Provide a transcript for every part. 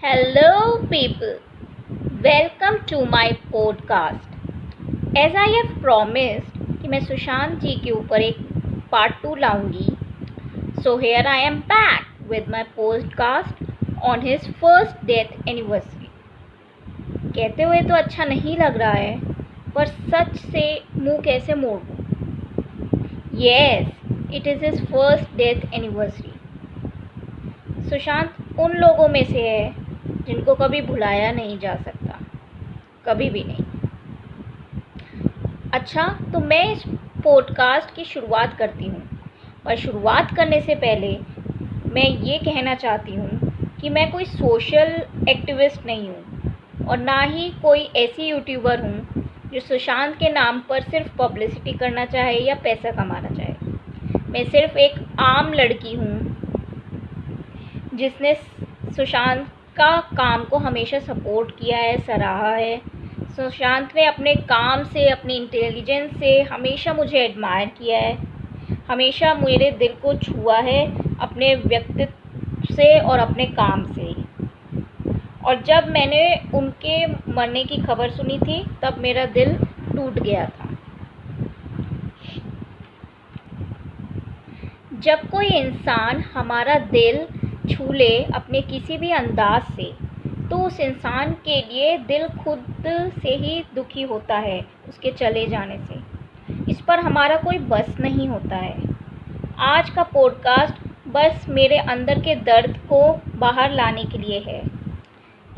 Hello, people. Welcome to my podcast. As I have promised कि मैं सुशांत जी के ऊपर एक part 2 लाऊंगी. So here I am back with my podcast on his first death anniversary. कहते हुए तो अच्छा नहीं लग रहा है, पर सच से मुंह कैसे मोड़ दूँ? Yes, it is his first death anniversary. Sushant उन लोगों में से है जिनको कभी भुलाया नहीं जा सकता, कभी भी नहीं. अच्छा, तो मैं इस पॉडकास्ट की शुरुआत करती हूँ, और शुरुआत करने से पहले मैं ये कहना चाहती हूँ कि मैं कोई सोशल एक्टिविस्ट नहीं हूँ और ना ही कोई ऐसी यूट्यूबर हूँ जो सुशांत के नाम पर सिर्फ पब्लिसिटी करना चाहे या पैसा कमाना चाहे. मैं सिर्फ एक आम लड़की हूँ जिसने सुशांत का काम को हमेशा सपोर्ट किया है, सराहा है. सुशांत ने अपने काम से, अपनी इंटेलिजेंस से हमेशा मुझे एडमायर किया है, हमेशा मेरे दिल को छुआ है अपने व्यक्तित्व से और अपने काम से. और जब मैंने उनके मरने की खबर सुनी थी तब मेरा दिल टूट गया था. जब कोई इंसान हमारा दिल छू ले अपने किसी भी अंदाज से, तो उस इंसान के लिए दिल खुद से ही दुखी होता है उसके चले जाने से. इस पर हमारा कोई बस नहीं होता है. आज का पॉडकास्ट बस मेरे अंदर के दर्द को बाहर लाने के लिए है.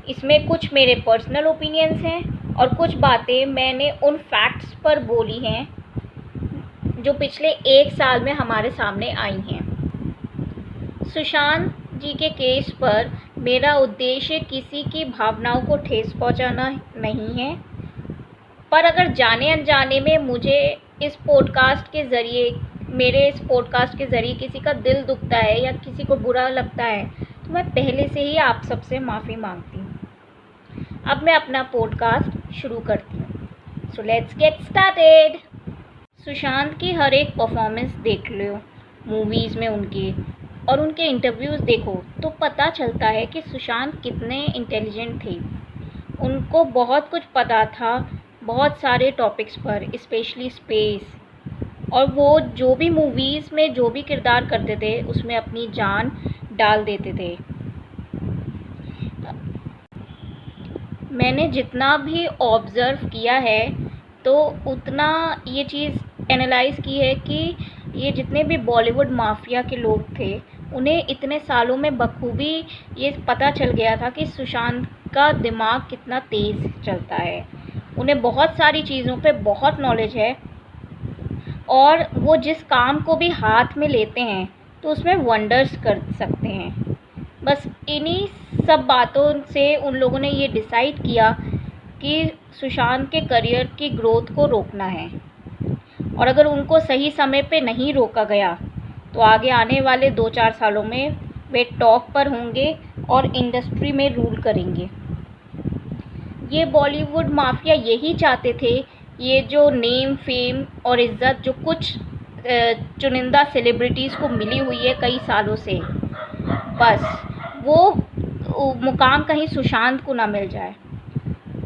इसमें कुछ मेरे पर्सनल ओपिनियंस हैं और कुछ बातें मैंने उन फैक्ट्स पर बोली हैं जो पिछले 1 साल में हमारे सामने आई हैं. सुशांत जी के केस पर मेरा उद्देश्य किसी की भावनाओं को ठेस पहुंचाना नहीं है, पर अगर जाने अनजाने में मुझे इस पॉडकास्ट के ज़रिए किसी का दिल दुखता है या किसी को बुरा लगता है, तो मैं पहले से ही आप सबसे माफ़ी मांगती हूँ. अब मैं अपना पॉडकास्ट शुरू करती हूँ. So let's get started. Sushant की हर एक परफॉर्मेंस देख लो, मूवीज़ में उनके और उनके इंटरव्यूज़ देखो, तो पता चलता है कि सुशांत कितने इंटेलिजेंट थे. उनको बहुत कुछ पता था बहुत सारे टॉपिक्स पर, स्पेशली स्पेस. और वो जो भी मूवीज़ में जो भी किरदार करते थे उसमें अपनी जान डाल देते थे. मैंने जितना भी ऑब्ज़र्व किया है तो उतना ये चीज़ एनालाइज़ की है कि ये जितने भी बॉलीवुड माफिया के लोग थे उन्हें इतने सालों में बखूबी ये पता चल गया था कि सुशांत का दिमाग कितना तेज़ चलता है. उन्हें बहुत सारी चीज़ों पे बहुत नॉलेज है और वो जिस काम को भी हाथ में लेते हैं तो उसमें वंडर्स कर सकते हैं. बस इन्हीं सब बातों से उन लोगों ने ये डिसाइड किया कि सुशांत के करियर की ग्रोथ को रोकना है, और अगर उनको सही समय पे नहीं रोका गया तो आगे आने वाले 2-4 सालों में वे टॉप पर होंगे और इंडस्ट्री में रूल करेंगे. ये बॉलीवुड माफिया यही चाहते थे. ये जो नेम, फेम और इज़्ज़त जो कुछ चुनिंदा सेलिब्रिटीज़ को मिली हुई है कई सालों से, बस वो मुकाम कहीं सुशांत को ना मिल जाए.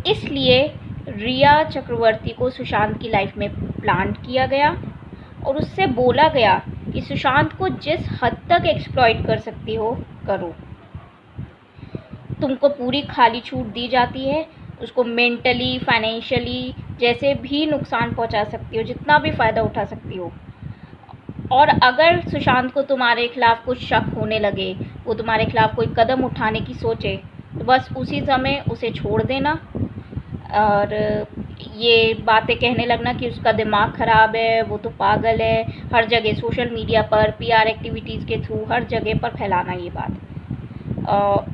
इसलिए रिया चक्रवर्ती को सुशांत की लाइफ में प्लांट किया गया और उससे बोला गया कि सुशांत को जिस हद तक एक्सप्लॉइट कर सकती हो करो. तुमको पूरी खाली छूट दी जाती है. उसको मेंटली, फाइनेंशियली जैसे भी नुकसान पहुंचा सकती हो, जितना भी फ़ायदा उठा सकती हो. और अगर सुशांत को तुम्हारे खिलाफ़ कुछ शक होने लगे, वो तुम्हारे खिलाफ़ कोई कदम उठाने की सोचे, तो बस उसी समय उसे छोड़ देना और ये बातें कहने लगना कि उसका दिमाग ख़राब है, वो तो पागल है, हर जगह सोशल मीडिया पर PR एक्टिविटीज़ के थ्रू हर जगह पर फैलाना ये बात,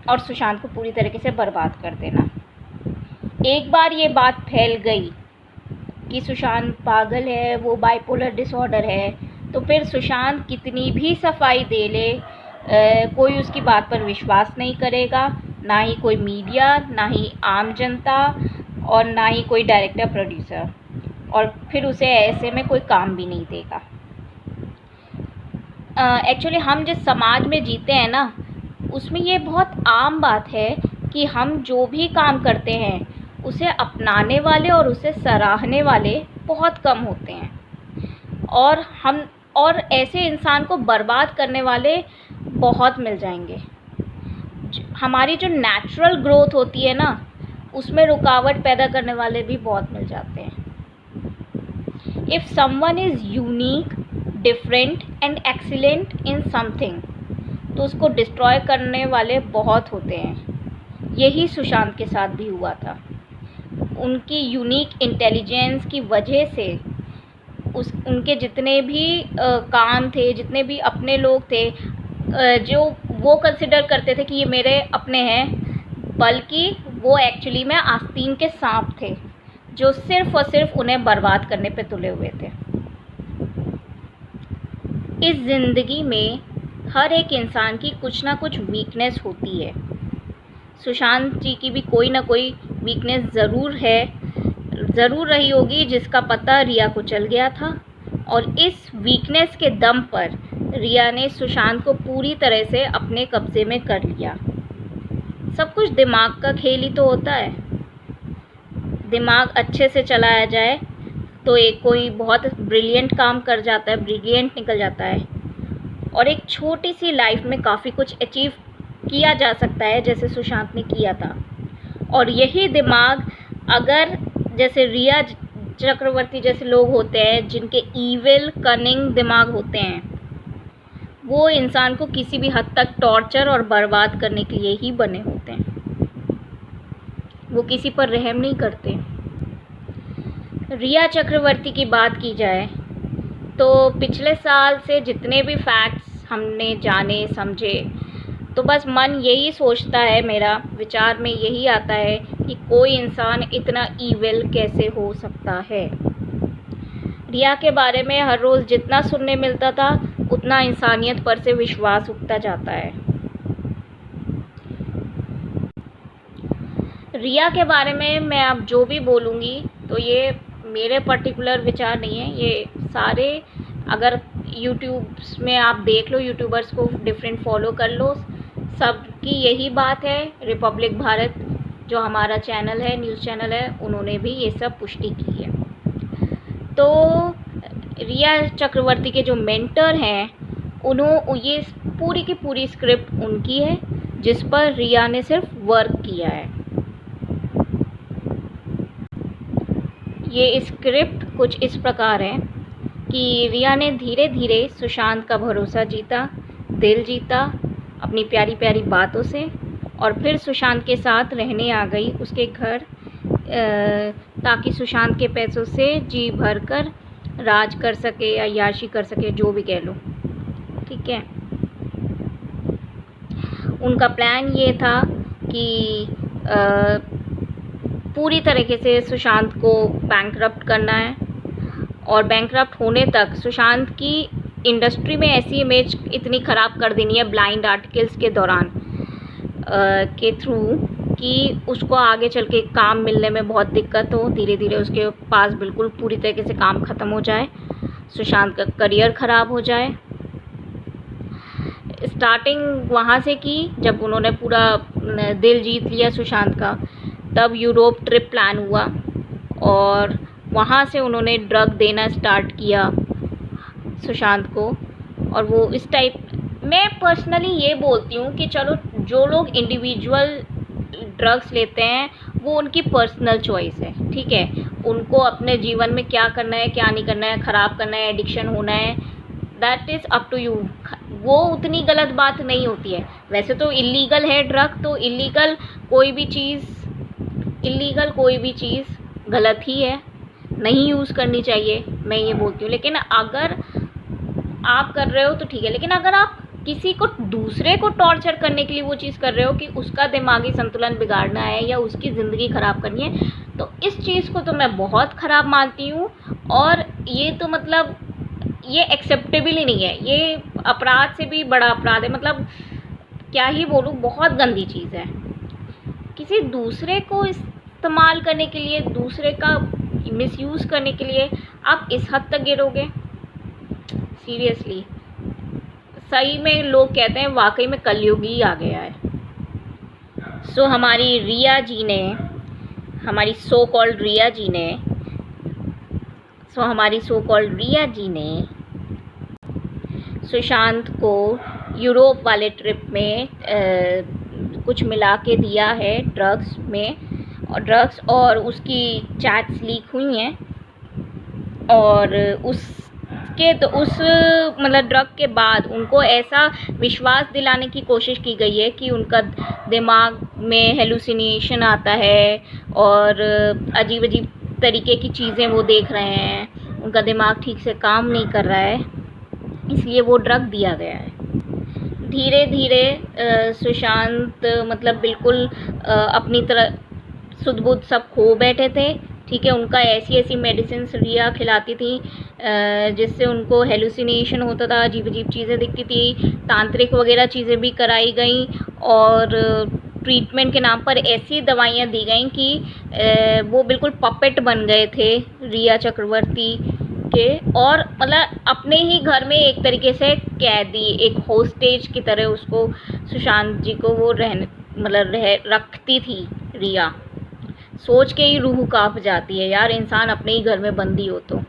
और सुशांत को पूरी तरीके से बर्बाद कर देना. एक बार ये बात फैल गई कि सुशांत पागल है, वो बाइपोलर डिसऑर्डर है, तो फिर सुशांत कितनी भी सफाई दे ले, कोई उसकी बात पर विश्वास नहीं करेगा. ना ही कोई मीडिया, ना ही आम जनता और ना ही कोई डायरेक्टर, प्रोड्यूसर, और फिर उसे ऐसे में कोई काम भी नहीं देगा. एक्चुअली हम जिस समाज में जीते हैं ना, उसमें ये बहुत आम बात है कि हम जो भी काम करते हैं उसे अपनाने वाले और उसे सराहने वाले बहुत कम होते हैं, और ऐसे इंसान को बर्बाद करने वाले बहुत मिल जाएंगे। हमारी जो नेचुरल ग्रोथ होती है ना, उसमें रुकावट पैदा करने वाले भी बहुत मिल जाते हैं। If someone is unique, different and excellent in something, तो उसको डिस्ट्रॉय करने वाले बहुत होते हैं। यही सुशांत के साथ भी हुआ था। उनकी यूनिक इंटेलिजेंस की वजह से उनके जितने भी काम थे, जितने भी अपने लोग थे, जो वो कंसिडर करते थे कि ये मेरे अपने हैं, बल्कि वो एक्चुअली में आस्तीन के सांप थे जो सिर्फ़ और सिर्फ उन्हें बर्बाद करने पे तुले हुए थे। इस ज़िंदगी में हर एक इंसान की कुछ ना कुछ वीकनेस होती है। सुशांत जी की भी कोई ना कोई वीकनेस ज़रूर रही होगी, जिसका पता रिया को चल गया था, और इस वीकनेस के दम पर रिया ने सुशांत को पूरी तरह से अपने कब्ज़े में कर लिया। सब कुछ दिमाग का खेल ही तो होता है। दिमाग अच्छे से चलाया जाए तो एक कोई बहुत ब्रिलियंट काम कर जाता है, ब्रिलियंट निकल जाता है, और एक छोटी सी लाइफ में काफ़ी कुछ अचीव किया जा सकता है, जैसे सुशांत ने किया था। और यही दिमाग अगर जैसे रिया चक्रवर्ती जैसे लोग होते हैं, जिनके ईविल कनिंग दिमाग होते हैं, वो इंसान को किसी भी हद तक टॉर्चर और बर्बाद करने के लिए ही बने होते हैं। वो किसी पर रहम नहीं करते। रिया चक्रवर्ती की बात की जाए तो पिछले साल से जितने भी फैक्ट्स हमने जाने समझे, तो बस मन यही सोचता है, मेरा विचार में यही आता है कि कोई इंसान इतना ईविल कैसे हो सकता है। रिया के बारे में हर रोज़ जितना सुनने मिलता था, उतना इंसानियत पर से विश्वास उठता जाता है। रिया के बारे में मैं अब जो भी बोलूँगी तो ये मेरे पर्टिकुलर विचार नहीं है, ये सारे अगर यूट्यूब्स में आप देख लो, यूट्यूबर्स को डिफरेंट फॉलो कर लो, सबकी यही बात है। रिपब्लिक भारत जो हमारा चैनल है, न्यूज़ चैनल है, उन्होंने भी ये सब पुष्टि की है। तो रिया चक्रवर्ती के जो मेंटर हैं, ये पूरी की पूरी स्क्रिप्ट उनकी है, जिस पर रिया ने सिर्फ वर्क किया है। ये स्क्रिप्ट कुछ इस प्रकार है कि रिया ने धीरे धीरे सुशांत का भरोसा जीता, दिल जीता अपनी प्यारी प्यारी बातों से, और फिर सुशांत के साथ रहने आ गई उसके घर, ताकि सुशांत के पैसों से जी भर कर राज कर सके या याशी कर सके, जो भी कह लो, ठीक है। उनका प्लान ये था कि पूरी तरीके से सुशांत को बैंकरप्ट करना है, और बैंकरप्ट होने तक सुशांत की इंडस्ट्री में ऐसी इमेज इतनी ख़राब कर देनी है ब्लाइंड आर्टिकल्स के दौरान के थ्रू कि उसको आगे चल के काम मिलने में बहुत दिक्कत हो, धीरे धीरे उसके पास बिल्कुल पूरी तरीके से काम ख़त्म हो जाए, सुशांत का करियर ख़राब हो जाए। स्टार्टिंग वहाँ से की, जब उन्होंने पूरा दिल जीत लिया सुशांत का, तब यूरोप ट्रिप प्लान हुआ, और वहाँ से उन्होंने ड्रग देना स्टार्ट किया सुशांत को। और वो इस टाइप, मैं पर्सनली ये बोलती हूँ कि चलो जो लोग इंडिविजुअल ड्रग्स लेते हैं वो उनकी पर्सनल चॉइस है, ठीक है। उनको अपने जीवन में क्या करना है, क्या नहीं करना है, ख़राब करना है, एडिक्शन होना है, that is up to you. वो उतनी गलत बात नहीं होती है। वैसे तो इलीगल है ड्रग, तो इलीगल कोई भी चीज़ गलत ही है, नहीं यूज़ करनी चाहिए, मैं ये बोलती हूँ। लेकिन अगर आप कर रहे हो तो ठीक है, लेकिन अगर आप किसी को, दूसरे को टॉर्चर करने के लिए वो चीज़ कर रहे हो कि उसका दिमागी संतुलन बिगाड़ना है या उसकी ज़िंदगी ख़राब करनी है, तो इस चीज़ को तो मैं बहुत ख़राब मानती हूँ। और ये तो मतलब ये एक्सेप्टेबल ही नहीं है, ये अपराध से भी बड़ा अपराध है। मतलब क्या ही बोलूँ, बहुत गंदी चीज़ है। किसी दूसरे को इस्तेमाल करने के लिए, दूसरे का मिसयूज़ करने के लिए आप इस हद तक गिरोगे, सीरियसली। सही में लोग कहते हैं वाकई में कलयुग ही आ गया है। हमारी रिया जी ने, हमारी सो कॉल्ड रिया जी ने सुशांत को यूरोप वाले ट्रिप में कुछ मिला के दिया है ड्रग्स, और उसकी चैट्स लीक हुई हैं, और उस मतलब ड्रग के बाद उनको ऐसा विश्वास दिलाने की कोशिश की गई है कि उनका दिमाग में हेलुसिनेशन आता है और अजीब अजीब तरीके की चीज़ें वो देख रहे हैं, उनका दिमाग ठीक से काम नहीं कर रहा है, इसलिए वो ड्रग दिया गया है। धीरे धीरे सुशांत मतलब बिल्कुल अपनी तरह सुध बुध सब खो बैठे थे, ठीक है। उनका ऐसी मेडिसिन रिया खिलाती थी जिससे उनको हेलुसिनेशन होता था, अजीब अजीब चीज़ें दिखती थी, तांत्रिक वगैरह चीज़ें भी कराई गई, और ट्रीटमेंट के नाम पर ऐसी दवाइयाँ दी गई कि वो बिल्कुल पपेट बन गए थे रिया चक्रवर्ती के, और मतलब अपने ही घर में एक तरीके से कैदी, एक होस्टेज की तरह उसको, सुशांत जी को वो रखती थी रिया। सोच के ही रूह कांप जाती है यार, इंसान अपने ही घर में बंदी हो तो।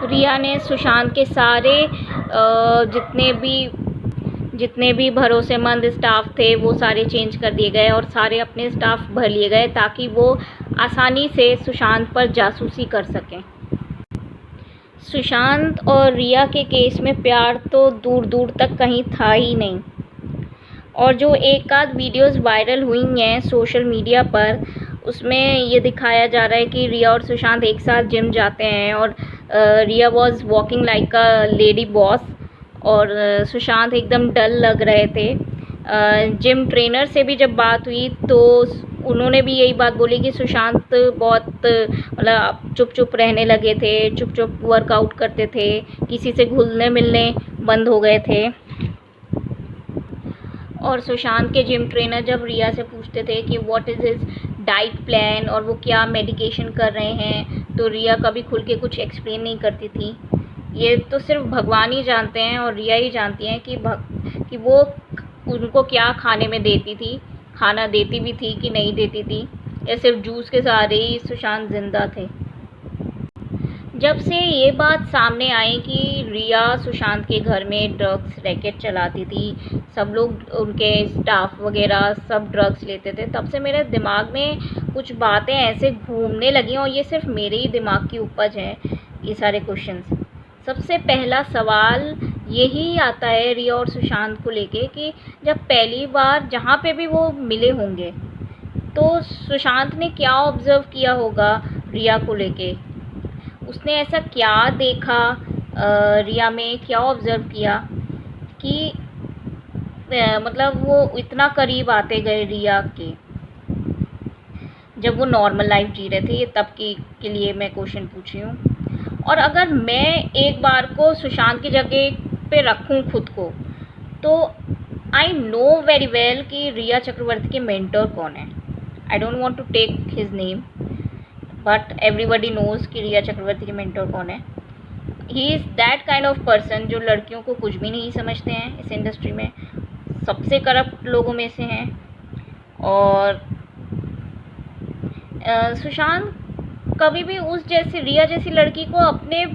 रिया ने सुशांत के सारे जितने भी भरोसेमंद स्टाफ थे वो सारे चेंज कर दिए गए, और सारे अपने स्टाफ भर लिए गए ताकि वो आसानी से सुशांत पर जासूसी कर सकें। सुशांत और रिया के केस में प्यार तो दूर दूर तक कहीं था ही नहीं, और जो एक आध वीडियोस वायरल हुई हैं सोशल मीडिया पर, उसमें ये दिखाया जा रहा है कि रिया और सुशांत एक साथ जिम जाते हैं, और Riya was walking like a lady boss, और सुशांत एकदम डल लग रहे थे। जिम ट्रेनर से भी जब बात हुई तो उन्होंने भी यही बात बोली कि सुशांत बहुत मतलब चुप चुप रहने लगे थे, चुप चुप वर्कआउट करते थे, किसी से घुलने मिलने बंद हो गए थे। और सुशांत के जिम ट्रेनर जब रिया से पूछते थे कि what is his diet plan और वो क्या मेडिकेशन कर रहे हैं, तो रिया कभी खुल के कुछ एक्सप्लेन नहीं करती थी। ये तो सिर्फ भगवान ही जानते हैं और रिया ही जानती हैं कि वो उनको क्या खाने में देती थी, खाना देती भी थी कि नहीं देती थी, या सिर्फ जूस के सहारे ही सुशांत जिंदा थे। जब से ये बात सामने आई कि रिया सुशांत के घर में ड्रग्स रैकेट चलाती थी, सब लोग उनके स्टाफ वगैरह सब ड्रग्स लेते थे, तब से मेरे दिमाग में कुछ बातें ऐसे घूमने लगी, और ये सिर्फ मेरे ही दिमाग की उपज है ये सारे क्वेश्चंस। सबसे पहला सवाल यही आता है रिया और सुशांत को लेके कि जब पहली बार जहाँ पे भी वो मिले होंगे तो सुशांत ने क्या ऑब्ज़र्व किया होगा रिया को लेके, उसने ऐसा क्या देखा रिया में, क्या ऑब्ज़र्व किया कि मतलब वो इतना करीब आते गए रिया के जब वो नॉर्मल लाइफ जी रहे थे। ये तब के लिए मैं क्वेश्चन पूछ रही हूँ। और अगर मैं एक बार को सुशांत की जगह पे रखूँ खुद को, तो आई नो वेरी वेल कि रिया चक्रवर्ती के मेंटर कौन है। I don't want to take his name, but everybody knows कि रिया चक्रवर्ती के मेंटर कौन है। He is that kind of person जो लड़कियों को कुछ भी नहीं समझते हैं, इस इंडस्ट्री में सबसे करप्ट लोगों में से हैं। और सुशांत कभी भी उस जैसी रिया जैसी लड़की को अपने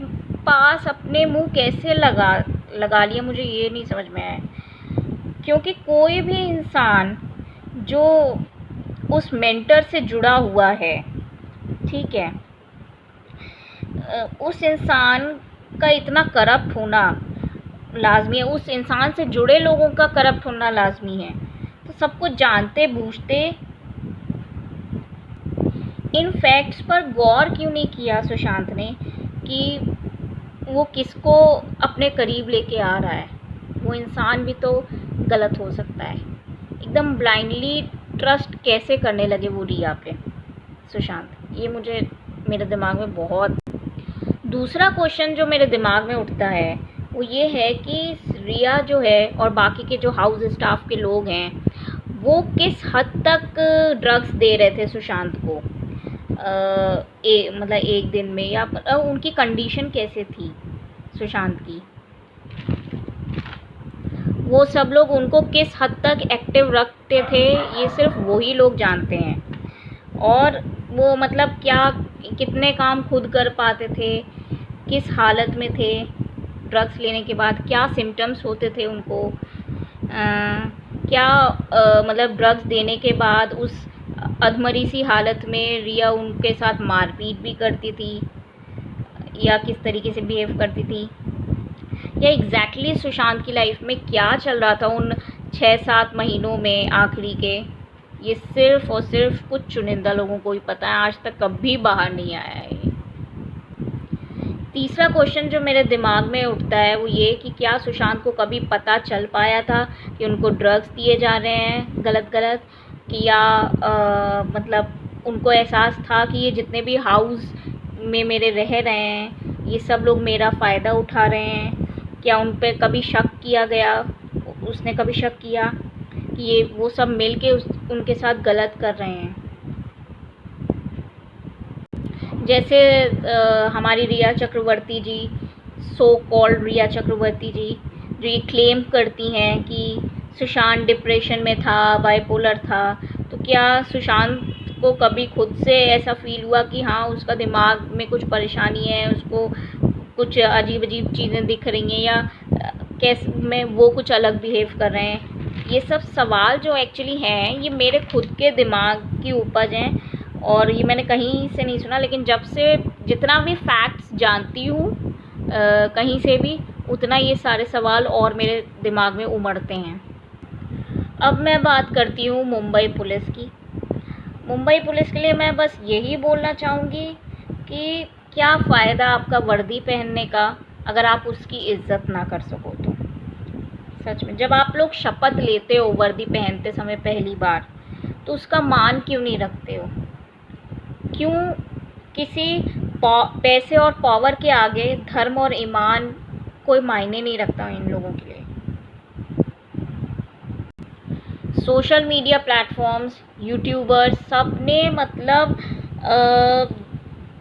पास अपने मुंह कैसे लगा लिया, मुझे ये नहीं समझ में आया। क्योंकि कोई भी इंसान जो उस मेंटर से जुड़ा हुआ है, ठीक है, उस इंसान का इतना करप्ट होना लाजमी है, उस इंसान से जुड़े लोगों का करप्ट होना लाजमी है। तो सब कुछ जानते बूझते इन फैक्ट्स पर गौर क्यों नहीं किया सुशांत ने कि वो किसको अपने करीब लेके आ रहा है। वो इंसान भी तो गलत हो सकता है। एकदम ब्लाइंडली ट्रस्ट कैसे करने लगे वो रिया पे सुशांत, ये मेरे दिमाग में बहुत। दूसरा क्वेश्चन जो मेरे दिमाग में उठता है वो ये है कि रिया जो है और बाकी के जो हाउस स्टाफ के लोग हैं वो किस हद तक ड्रग्स दे रहे थे सुशांत को, मतलब एक दिन में, या उनकी कंडीशन कैसे थी सुशांत की। वो सब लोग उनको किस हद तक एक्टिव रखते थे ये सिर्फ वही लोग जानते हैं। और वो मतलब क्या कितने काम खुद कर पाते थे, किस हालत में थे, ड्रग्स लेने के बाद क्या सिम्टम्स होते थे उनको, क्या मतलब ड्रग्स देने के बाद उस अधमरी सी हालत में रिया उनके साथ मारपीट भी करती थी या किस तरीके से बिहेव करती थी, या एग्जैक्टली सुशांत की लाइफ में क्या चल रहा था उन 6-7 महीनों में आखिरी के, ये सिर्फ और सिर्फ कुछ चुनिंदा लोगों को ही पता है। आज तक कभी बाहर नहीं आया है ये। तीसरा क्वेश्चन जो मेरे दिमाग में उठता है वो ये कि क्या सुशांत को कभी पता चल पाया था कि उनको ड्रग्स दिए जा रहे हैं गलत गलत, कि या मतलब उनको एहसास था कि ये जितने भी हाउस में मेरे रह रहे हैं ये सब लोग मेरा फ़ायदा उठा रहे हैं। क्या उन पे कभी शक किया गया, उसने कभी शक किया कि ये वो सब मिल के उनके साथ गलत कर रहे हैं। जैसे हमारी रिया चक्रवर्ती जी, सो कॉल्ड रिया चक्रवर्ती जी, जो ये क्लेम करती हैं कि सुशांत डिप्रेशन में था, बाइपोलर था, तो क्या सुशांत को कभी खुद से ऐसा फील हुआ कि हाँ उसका दिमाग में कुछ परेशानी है, उसको कुछ अजीब अजीब चीज़ें दिख रही हैं, या कैसे में वो कुछ अलग बिहेव कर रहे हैं? ये सब सवाल जो एक्चुअली हैं ये मेरे खुद के दिमाग की उपज हैं और ये मैंने कहीं से नहीं सुना, लेकिन जब से जितना भी फैक्ट्स जानती हूँ कहीं से भी, उतना ये सारे सवाल और मेरे दिमाग में उमड़ते हैं। अब मैं बात करती हूँ मुंबई पुलिस की। मुंबई पुलिस के लिए मैं बस यही बोलना चाहूँगी कि क्या फ़ायदा आपका वर्दी पहनने का अगर आप उसकी इज़्ज़त ना कर सको तो। सच में, जब आप लोग शपथ लेते हो वर्दी पहनते समय पहली बार, तो उसका मान क्यों नहीं रखते हो? क्यों किसी पैसे और पावर के आगे धर्म और ईमान कोई मायने नहीं रखता इन लोगों के लिए? सोशल मीडिया प्लेटफॉर्म्स, यूट्यूबर्स, सब ने मतलब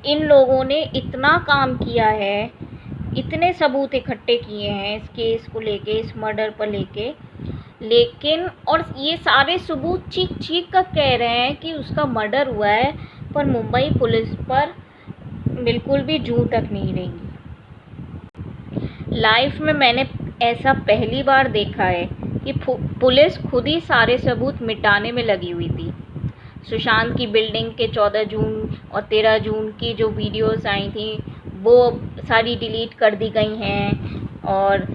इन लोगों ने इतना काम किया है, इतने सबूत इकट्ठे किए हैं इस केस को लेके, इस मर्डर पर लेके, लेकिन और ये सारे सबूत चीख चीख कर कह रहे हैं कि उसका मर्डर हुआ है, पर मुंबई पुलिस पर बिल्कुल भी जूं तक नहीं रहेंगी। लाइफ में मैंने ऐसा पहली बार देखा है कि पुलिस खुद ही सारे सबूत मिटाने में लगी हुई थी। सुशांत की बिल्डिंग के 14 जून और 13 जून की जो वीडियोस आई थी वो सारी डिलीट कर दी गई हैं, और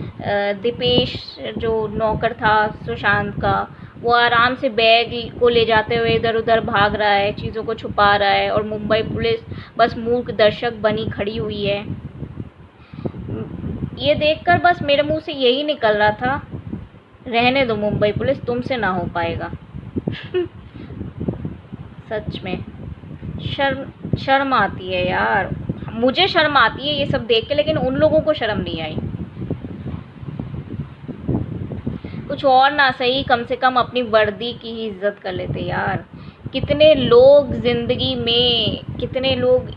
दीपेश जो नौकर था सुशांत का, वो आराम से बैग को ले जाते हुए इधर उधर भाग रहा है, चीज़ों को छुपा रहा है, और मुंबई पुलिस बस मूक दर्शक बनी खड़ी हुई है। ये देखकर बस मेरे मुंह से यही निकल रहा था, रहने दो मुंबई पुलिस, तुमसे ना हो पाएगा। सच में शर्म आती है यार, मुझे शर्म आती है ये सब देख के, लेकिन उन लोगों को शर्म नहीं आई। कुछ और ना सही, कम से कम अपनी वर्दी की ही इज्जत कर लेते यार। कितने लोग ज़िंदगी में, कितने लोग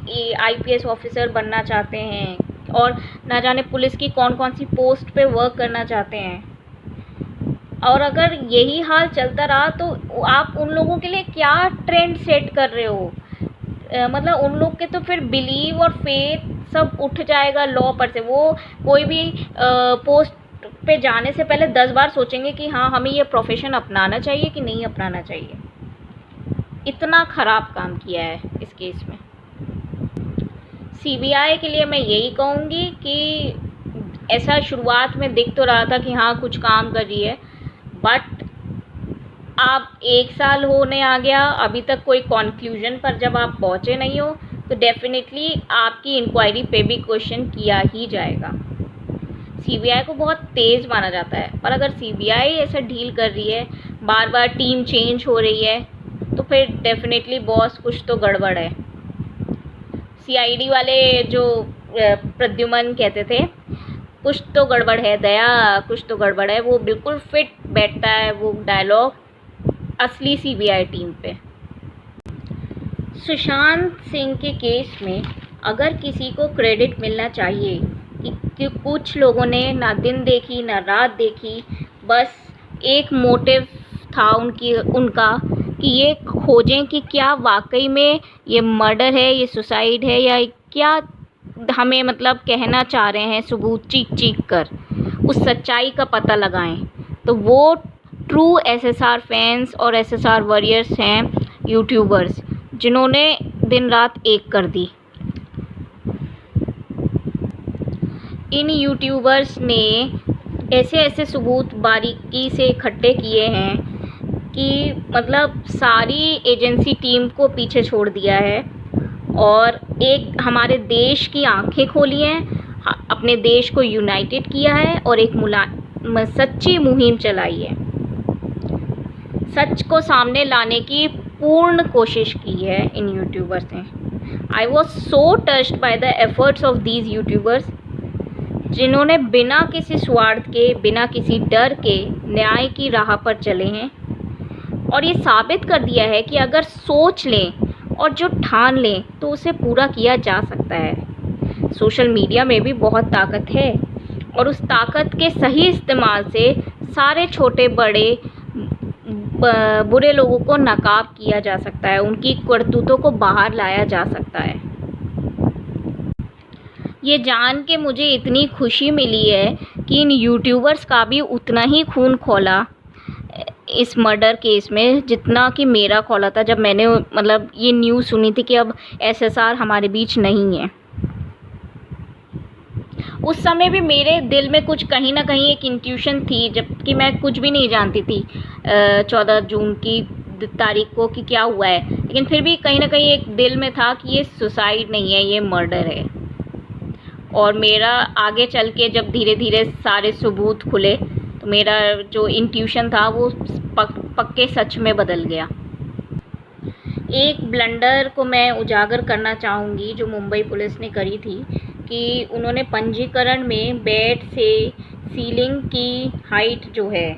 IPS ऑफिसर बनना चाहते हैं, और ना जाने पुलिस की कौन कौन सी पोस्ट पे वर्क करना चाहते हैं। और अगर यही हाल चलता रहा तो आप उन लोगों के लिए क्या ट्रेंड सेट कर रहे हो? मतलब उन लोग के तो फिर बिलीव और फेथ सब उठ जाएगा लॉ पर से। वो कोई भी पोस्ट पे जाने से पहले 10 बार सोचेंगे कि हाँ हमें ये प्रोफेशन अपनाना चाहिए कि नहीं अपनाना चाहिए। इतना ख़राब काम किया है इस केस में। CBI के लिए मैं यही कहूँगी कि ऐसा शुरुआत में दिख तो रहा था कि हाँ कुछ काम कर रही है, बट आप 1 साल होने आ गया, अभी तक कोई कंक्लूजन पर जब आप पहुँचे नहीं हो, तो डेफिनेटली आपकी इंक्वायरी पे भी क्वेश्चन किया ही जाएगा। CBI को बहुत तेज़ माना जाता है, पर अगर CBI ऐसा डील कर रही है, बार बार टीम चेंज हो रही है, तो फिर डेफिनेटली बॉस कुछ तो गड़बड़ है। CID वाले जो प्रद्युमन कहते थे कुछ तो गड़बड़ है दया, कुछ तो गड़बड़ है, वो बिल्कुल फिट बैठता है वो डायलॉग असली CBI टीम पे। सुशांत सिंह के केस में अगर किसी को क्रेडिट मिलना चाहिए कि कुछ लोगों ने ना दिन देखी ना रात देखी, बस एक मोटिव था उनका कि ये खोजें कि क्या वाकई में ये मर्डर है, ये सुसाइड है, या क्या हमें मतलब कहना चाह रहे हैं सबूत चीख चीख कर, उस सच्चाई का पता लगाएं। तो वो ट्रू एसएसआर फैंस और एसएसआर वॉरियर्स हैं यूट्यूबर्स, जिन्होंने दिन रात एक कर दी। इन यूट्यूबर्स ने ऐसे ऐसे सबूत बारीकी से इकट्ठे किए हैं कि मतलब सारी एजेंसी टीम को पीछे छोड़ दिया है और एक हमारे देश की आंखें खोली हैं, अपने देश को यूनाइटेड किया है और एक सच्ची मुहिम चलाई है। सच को सामने लाने की पूर्ण कोशिश की है इन यूट्यूबर्स ने। I was so touched by the efforts of these YouTubers, जिन्होंने बिना किसी स्वार्थ के, बिना किसी डर के न्याय की राह पर चले हैं और ये साबित कर दिया है कि अगर सोच लें और जो ठान लें तो उसे पूरा किया जा सकता है। सोशल मीडिया में भी बहुत ताकत है और उस ताकत के सही इस्तेमाल से सारे छोटे बड़े बुरे लोगों को नकाब किया जा सकता है, उनकी करतूतों को बाहर लाया जा सकता है। ये जान के मुझे इतनी खुशी मिली है कि इन यूट्यूबर्स का भी उतना ही खून खौला इस मर्डर केस में जितना कि मेरा खौला था जब मैंने मतलब ये न्यूज़ सुनी थी कि अब एसएसआर हमारे बीच नहीं है। उस समय भी मेरे दिल में कुछ कहीं ना कहीं एक इंट्यूशन थी, जबकि मैं कुछ भी नहीं जानती थी 14 जून की तारीख को कि क्या हुआ है, लेकिन फिर भी कहीं ना कहीं एक दिल में था कि ये सुसाइड नहीं है, ये मर्डर है। और मेरा आगे चल के जब धीरे धीरे सारे सबूत खुले तो मेरा जो इंट्यूशन था वो पक्के सच में बदल गया। एक ब्लंडर को मैं उजागर करना चाहूँगी जो मुंबई पुलिस ने करी थी कि उन्होंने पंजीकरण में बेड से सीलिंग की हाइट जो है,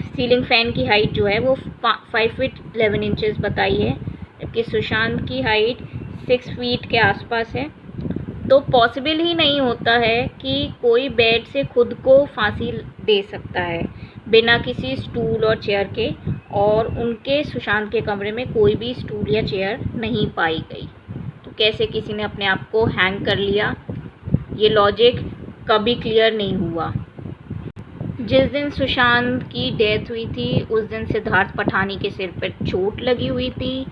सीलिंग फ़ैन की हाइट जो है वो 5 फीट 11 इंचेस बताई है, जबकि सुशांत की हाइट 6 फीट के आसपास है। तो पॉसिबल ही नहीं होता है कि कोई बेड से खुद को फांसी दे सकता है बिना किसी स्टूल और चेयर के, और उनके सुशांत के कमरे में कोई भी स्टूल या चेयर नहीं पाई गई। तो कैसे किसी ने अपने आप को हैंग कर लिया, ये लॉजिक कभी क्लियर नहीं हुआ। जिस दिन सुशांत की डेथ हुई थी उस दिन सिद्धार्थ पठानी के सिर पर चोट लगी हुई थी,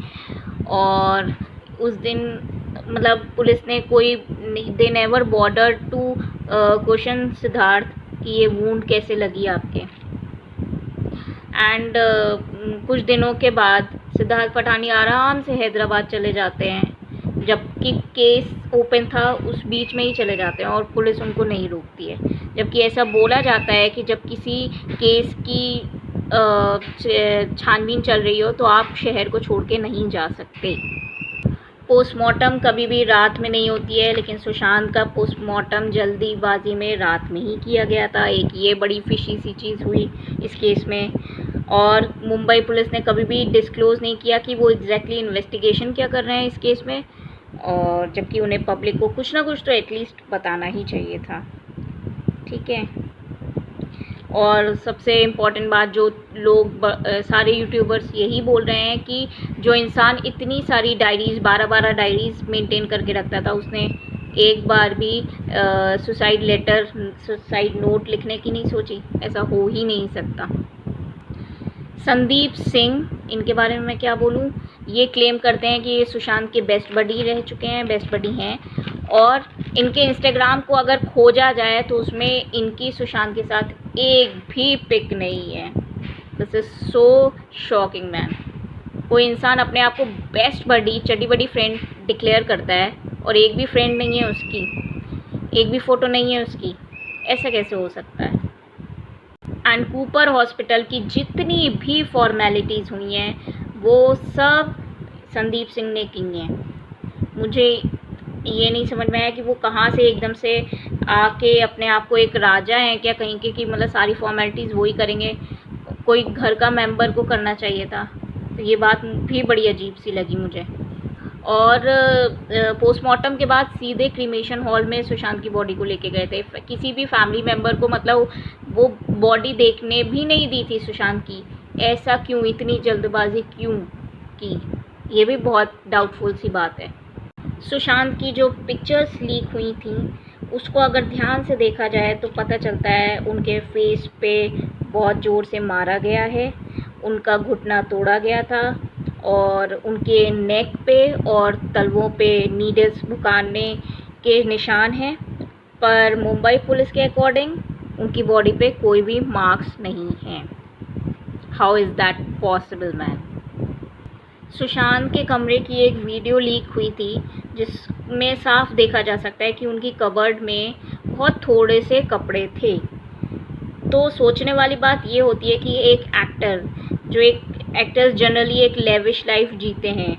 और उस दिन मतलब पुलिस ने कोई they never bothered to question Siddharth कि ये वूंड कैसे लगी आपके। एंड कुछ दिनों के बाद सिद्धार्थ पठानी आराम से हैदराबाद चले जाते हैं, जबकि केस ओपन था उस बीच में ही चले जाते हैं और पुलिस उनको नहीं रोकती है। जबकि ऐसा बोला जाता है कि जब किसी केस की छानबीन चल रही हो तो आप शहर को छोड़ के नहीं जा सकते। पोस्टमार्टम कभी भी रात में नहीं होती है, लेकिन सुशांत का पोस्टमार्टम जल्दीबाजी में रात में ही किया गया था। एक ये बड़ी फिशी सी चीज़ हुई इस केस में। और मुंबई पुलिस ने कभी भी डिस्क्लोज़ नहीं किया कि वो एग्जैक्टली इन्वेस्टिगेशन क्या कर रहे हैं इस केस में, और जबकि उन्हें पब्लिक को कुछ ना कुछ तो एटलीस्ट बताना ही चाहिए था। ठीक है। और सबसे इम्पॉर्टेंट बात जो लोग सारे यूट्यूबर्स यही बोल रहे हैं कि जो इंसान इतनी सारी डायरीज़ 12-12 डायरीज़ मेंटेन करके रखता था, उसने एक बार भी सुसाइड लेटर, सुसाइड नोट लिखने की नहीं सोची। ऐसा हो ही नहीं सकता। संदीप सिंह, इनके बारे में मैं क्या बोलूँ, ये क्लेम करते हैं कि ये सुशांत के बेस्ट बडी रह चुके हैं, बेस्ट बडी हैं, और इनके इंस्टाग्राम को अगर खोजा जाए तो उसमें इनकी सुशांत के साथ एक भी पिक नहीं है। This is so shocking man. कोई इंसान अपने आप को बेस्ट बडी, चड्डी बडी फ्रेंड डिक्लेयर करता है और एक भी फ्रेंड नहीं है उसकी, एक भी फ़ोटो नहीं है उसकी, ऐसा कैसे हो सकता है। एंड कूपर हॉस्पिटल की जितनी भी फॉर्मेलिटीज़ हुई हैं वो सब संदीप सिंह ने की हैं। मुझे ये नहीं समझ में आया कि वो कहाँ से एकदम से आके अपने आप को एक राजा हैं क्या कहीं के, कि मतलब सारी फॉर्मेलिटीज़ वही करेंगे। कोई घर का मेंबर को करना चाहिए था। तो ये बात भी बड़ी अजीब सी लगी मुझे। और पोस्टमार्टम के बाद सीधे क्रीमेशन हॉल में सुशांत की बॉडी को लेके गए थे। किसी भी फैमिली मेम्बर को मतलब वो बॉडी देखने भी नहीं दी थी सुशांत की। ऐसा क्यों, इतनी जल्दबाजी क्यों की, ये भी बहुत डाउटफुल सी बात है। सुशांत की जो पिक्चर्स लीक हुई थी उसको अगर ध्यान से देखा जाए तो पता चलता है उनके फेस पे बहुत ज़ोर से मारा गया है, उनका घुटना तोड़ा गया था और उनके नेक पे और तलवों पे नीडल्स भुकाने के निशान हैं। पर मुंबई पुलिस के अकॉर्डिंग उनकी बॉडी पे कोई भी मार्क्स नहीं हैं। How is that possible man? Sushant के कमरे की एक वीडियो लीक हुई थी जिसमें साफ देखा जा सकता है कि उनकी कबर्ड में बहुत थोड़े से कपड़े थे। तो सोचने वाली बात ये होती है कि एक एक्टर्स जनरली एक लेविश लाइफ जीते हैं,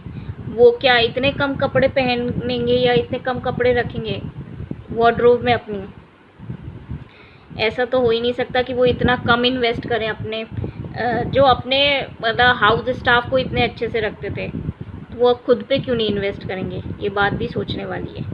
वो क्या इतने कम कपड़े पहनेंगे या इतने कम कपड़े रखेंगे वार्डरोब में अपनी? ऐसा तो हो ही नहीं सकता कि वो इतना कम इन्वेस्ट करें अपने जो अपने मतलब हाउस स्टाफ को इतने अच्छे से रखते थे, वो खुद पे क्यों नहीं इन्वेस्ट करेंगे? ये बात भी सोचने वाली है।